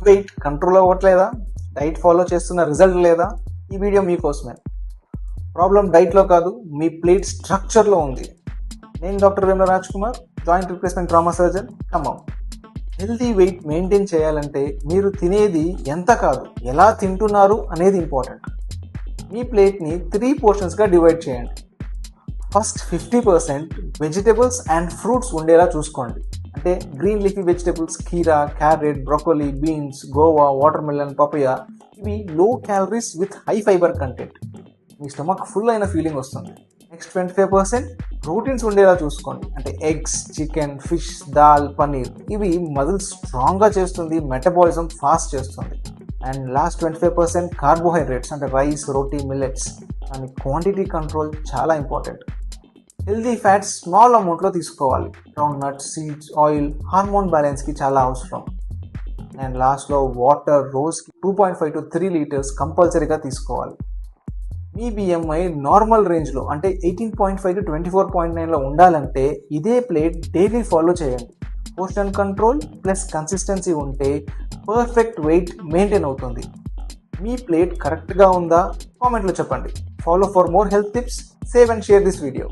Wait control అవ్వట్లేదా? Diet follow చేస్తున్న result లేదా? ఈ వీడియో మీకోసమే. ప్రాబ్లం డైట్లో కాదు, మీ ప్లేట్ స్ట్రక్చర్లో ఉంది. నేను doctor Vemula Raj Kumar, joint replacement trauma surgeon, Khammam. Healthy weight maintain చేయాలంటే మీరు తినేది ఎంత కాదు, ఎలా తింటున్నారు అనేది ఇంపార్టెంట్. మీ ప్లేట్ని 3 పోర్షన్స్గా డివైడ్ చేయండి. ఫస్ట్ 50% వెజిటేబుల్స్ అండ్ ఫ్రూట్స్ ఉండేలా చూసుకోండి. అంటే గ్రీన్ లీఫీ వెజిటేబుల్స్, కీరా, carrot, broccoli, beans, Goa, water melon, papaya. ఇవి లో calories with high fibre content. Me stomach full అయిన ఫీలింగ్ వస్తుంది. నెక్స్ట్ 25% ప్రోటీన్స్ ఉండేలా చూసుకోండి. అంటే eggs, chicken, fish, dal, paneer. ఇవి మజిల్ స్ట్రాంగ్గా చేస్తుంది, మెటబాలిజం ఫాస్ట్ చేస్తుంది. అండ్ లాస్ట్ 25% కార్బోహైడ్రేట్స్, అంటే రైస్, రోటీ, మిల్లెట్స్. దాని క్వాంటిటీ కంట్రోల్ చాలా ఇంపార్టెంట్. హెల్దీ ఫ్యాట్స్ స్మాల్ అమౌంట్లో తీసుకోవాలి. Ground nuts, seeds, oil hormone బ్యాలెన్స్కి చాలా అవసరం. అండ్ లాస్ట్లో వాటర్ రోజుకి 2.5 to 3 లీటర్స్ కంపల్సరీగా తీసుకోవాలి. మీ బిఎంఐ నార్మల్ రేంజ్లో, అంటే 18.5 to 24.9లో ఉండాలంటే ఇదే ప్లేట్ డైలీ ఫాలో చేయండి. పోర్షన్ కంట్రోల్ ప్లస్ కన్సిస్టెన్సీ ఉంటే పర్ఫెక్ట్ వెయిట్ మెయింటైన్ అవుతుంది. మీ ప్లేట్ కరెక్ట్గా ఉందా? కామెంట్లో చెప్పండి. Follow for more health tips. Save and share this video.